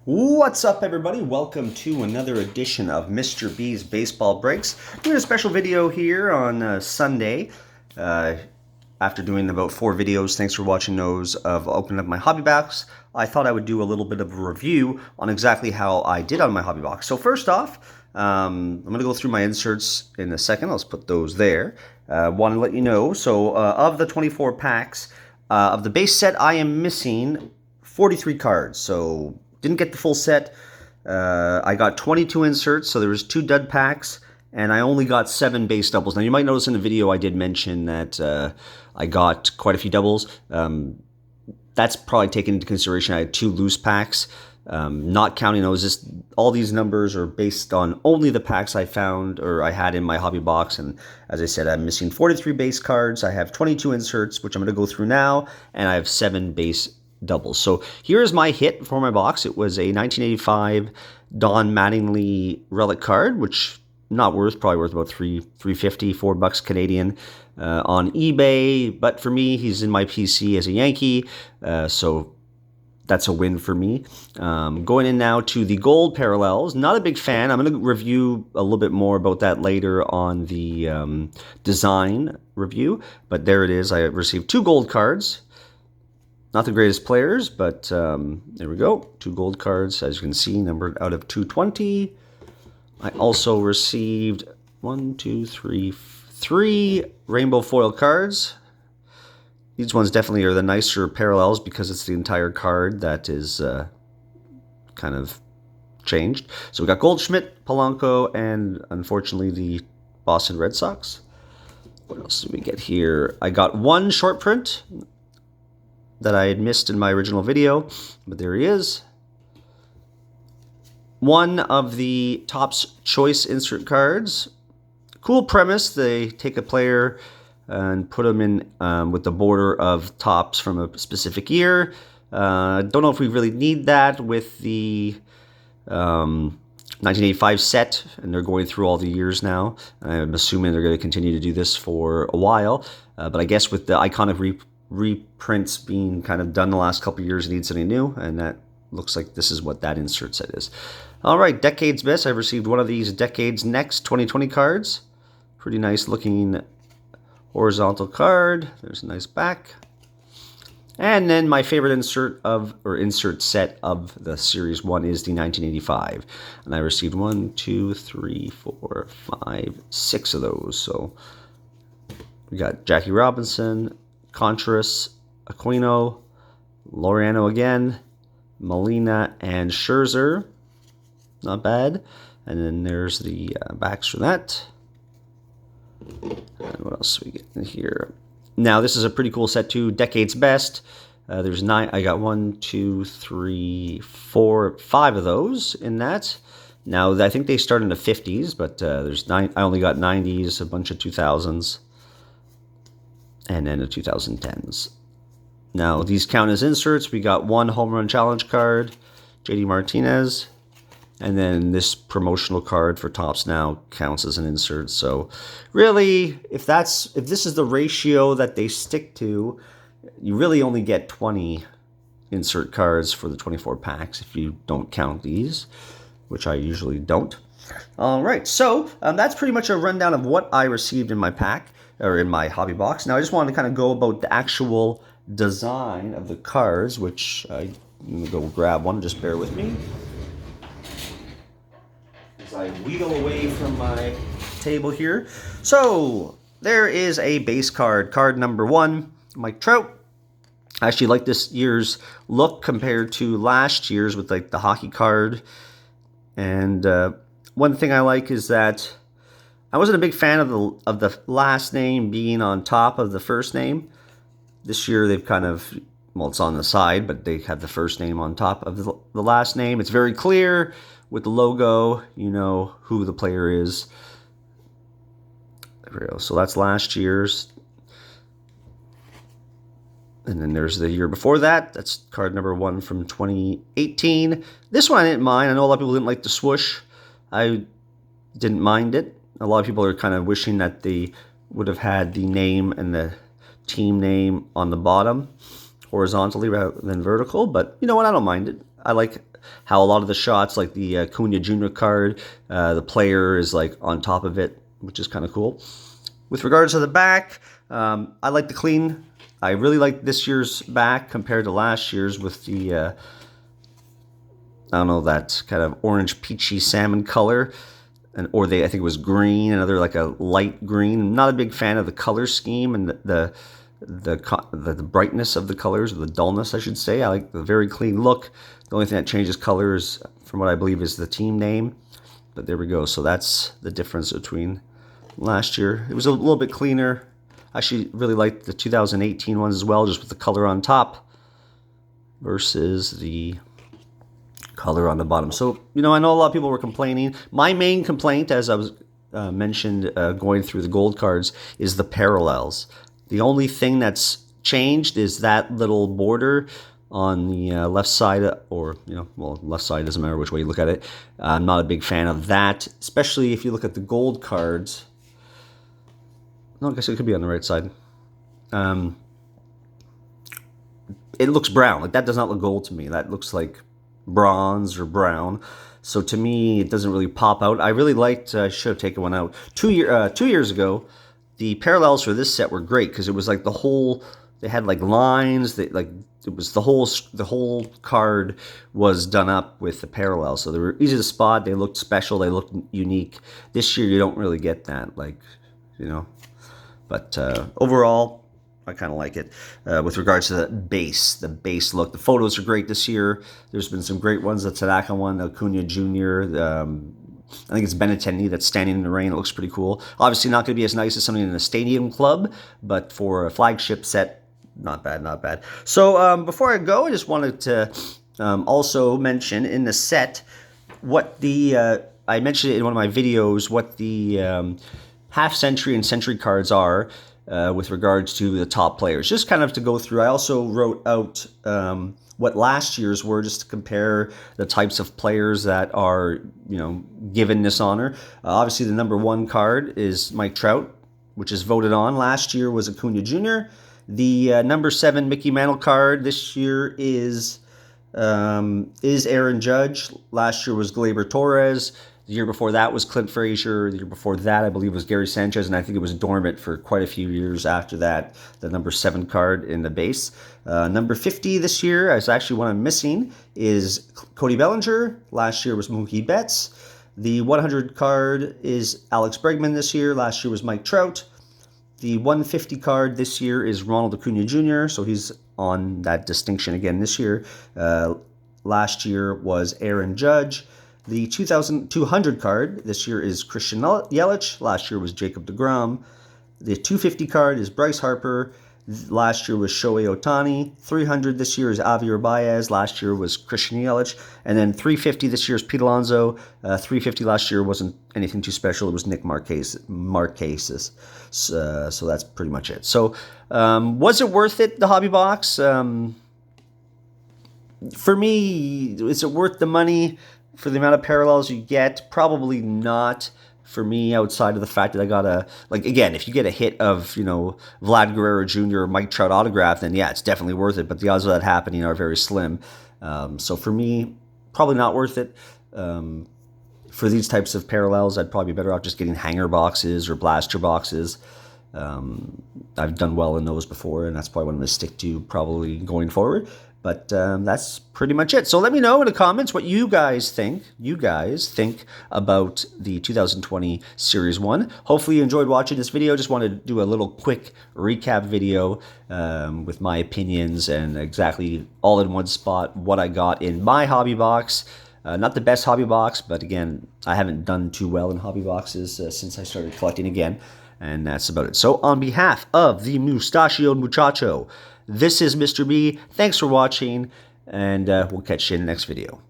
What's up, everybody? Welcome to another edition of Mr. B's Baseball Breaks. Doing a special video here on Sunday. After doing about 4 videos, thanks for watching those, of opening up my hobby box, I thought I would do a little bit of a review on exactly how I did on my hobby box. So first off, I'm going to go through my inserts in a second. Let's put those there. Want to let you know, so of the 24 packs, of the base set, I am missing 43 cards. So didn't get the full set. I got 22 inserts, so there was 2 dud packs, and I only got 7 base doubles. Now, you might notice in the video I did mention that I got quite a few doubles. That's probably taken into consideration. I had 2 loose packs. Not counting those, just all these numbers are based on only the packs I found or I had in my hobby box. And as I said, I'm missing 43 base cards. I have 22 inserts, which I'm going to go through now, and I have 7 base doubles. So here's my hit for my box. It was a 1985 Don Mattingly relic card, which probably worth about $3.50, $4 Canadian on eBay. But for me, he's in my PC as a Yankee, so that's a win for me. Going in now to the gold parallels. Not a big fan. I'm going to review a little bit more about that later on the design review. But there it is. I received 2 gold cards. Not the greatest players, but there we go. 2 gold cards, as you can see, numbered out of 220. I also received 3 rainbow foil cards. These ones definitely are the nicer parallels because it's the entire card that is kind of changed. So we got Goldschmidt, Polanco, and unfortunately the Boston Red Sox. What else did we get here? I got 1 short print that I had missed in my original video, but there he is. 1 of the Topps Choice insert cards. Cool premise. They take a player and put them in with the border of Topps from a specific year. Don't know if we really need that with the 1985 set, and they're going through all the years now. I'm assuming they're going to continue to do this for a while, but I guess with the iconic reprints being kind of done the last couple of years, it needs something new, and that looks like this is what that insert set is. All right, Decades Best. I've received 1 of these Decades Next 2020 cards. Pretty nice looking horizontal card. There's a nice back. And then my favorite insert set of the Series 1 is the 1985. And I received 1, 2, 3, 4, 5, 6 of those. So we got Jackie Robinson, Contreras, Aquino, Laureano again, Molina, and Scherzer. Not bad. And then there's the backs for that. And what else do we get in here? Now, this is a pretty cool set too. Decades Best. There's 9. I got 1, 2, 3, 4, 5 of those in that. Now, I think they start in the 50s, but there's 9. I only got 90s, a bunch of 2000s, and then the 2010s. Now, these count as inserts. We got 1 home run challenge card, JD Martinez, and then this promotional card for Topps now counts as an insert. So really, if this is the ratio that they stick to, you really only get 20 insert cards for the 24 packs if you don't count these, which I usually don't. All right, so that's pretty much a rundown of what I received in my pack, or in my hobby box. Now, I just wanted to kind of go about the actual design of the cards, which I'm going to go grab one. Just bear with me as I wheedle away from my table here. So there is a base card, card number 1, Mike Trout. I actually like this year's look compared to last year's with like the hockey card. And one thing I like is that I wasn't a big fan of the last name being on top of the first name. This year they've kind of, well, it's on the side, but they have the first name on top of the last name. It's very clear with the logo. You know who the player is. There we go. So that's last year's. And then there's the year before that. That's card number 1 from 2018. This one I didn't mind. I know a lot of people didn't like the swoosh. I didn't mind it. A lot of people are kind of wishing that they would have had the name and the team name on the bottom horizontally rather than vertical. But you know what? I don't mind it. I like how a lot of the shots, like the Acuna Jr. card, the player is like on top of it, which is kind of cool. With regards to the back, I like the clean. I really like this year's back compared to last year's with the, I don't know, that kind of orange peachy salmon color. I think it was green, another like a light green. I'm not a big fan of the color scheme and the brightness of the colors, or the dullness, I should say. I like the very clean look. The only thing that changes colors, from what I believe, is the team name. But there we go. So that's the difference between last year. It was a little bit cleaner. I actually really liked the 2018 ones as well, just with the color on top versus the color on the bottom. So, I know a lot of people were complaining. My main complaint, as I was mentioned going through the gold cards, is the parallels. The only thing that's changed is that little border on the left side, or, left side, doesn't matter which way you look at it. I'm not a big fan of that, especially if you look at the gold cards. No, I guess it could be on the right side. It looks brown. Like, that does not look gold to me. That looks like bronze or brown. So to me, it doesn't really pop out. I really liked, I should have taken one out. 2 years ago, the parallels for this set were great because it was like they had like lines, it was the whole card was done up with the parallels. So they were easy to spot, they looked special, they looked unique. This year, you don't really get that, But overall, I kind of like it. With regards to the base look, the photos are great this year. There's been some great ones. The Tanaka one, the Acuna Jr., I think it's Benintendi that's standing in the rain. It looks pretty cool. Obviously not going to be as nice as something in a stadium club, but for a flagship set, not bad, not bad. So before I go, I just wanted to also mention in the set what I mentioned it in one of my videos, what the half-century and century cards are with regards to the top players. Just kind of to go through. I also wrote out what last year's were, just to compare the types of players that are, given this honor. Obviously, the number 1 card is Mike Trout, which is voted on. Last year was Acuna Jr. The number 7 Mickey Mantle card this year is Aaron Judge. Last year was Gleyber Torres. The year before that was Clint Frazier. The year before that, I believe, was Gary Sanchez, and I think it was dormant for quite a few years after that, the number 7 card in the base. Number 50 this year, is actually one I'm missing, is Cody Bellinger. Last year was Mookie Betts. The 100 card is Alex Bregman this year. Last year was Mike Trout. The 150 card this year is Ronald Acuna Jr., so he's on that distinction again this year. Last year was Aaron Judge. The 2,200 card this year is Christian Yelich. Last year was Jacob deGrom. The 250 card is Bryce Harper. Last year was Shohei Ohtani. 300 this year is Javier Baez. Last year was Christian Yelich. And then 350 this year is Pete Alonso. 350 last year wasn't anything too special. It was Nick Markakis. So that's pretty much it. So was it worth it, the Hobby Box? For me, is it worth the money? For the amount of parallels you get, probably not for me, outside of the fact that I got again, if you get a hit of, Vlad Guerrero Jr. or Mike Trout autograph, then yeah, it's definitely worth it, but the odds of that happening are very slim. So for me, probably not worth it. For these types of parallels, I'd probably be better off just getting hanger boxes or blaster boxes. I've done well in those before, and that's probably what I'm going to stick to probably going forward. But that's pretty much it. So let me know in the comments what you guys think. About the 2020 Series 1. Hopefully you enjoyed watching this video. Just wanted to do a little quick recap video with my opinions and exactly all in one spot what I got in my hobby box. Not the best hobby box, but again, I haven't done too well in hobby boxes since I started collecting again. And that's about it. So on behalf of the Mustachioed Muchacho, this is Mr. B. Thanks for watching, and we'll catch you in the next video.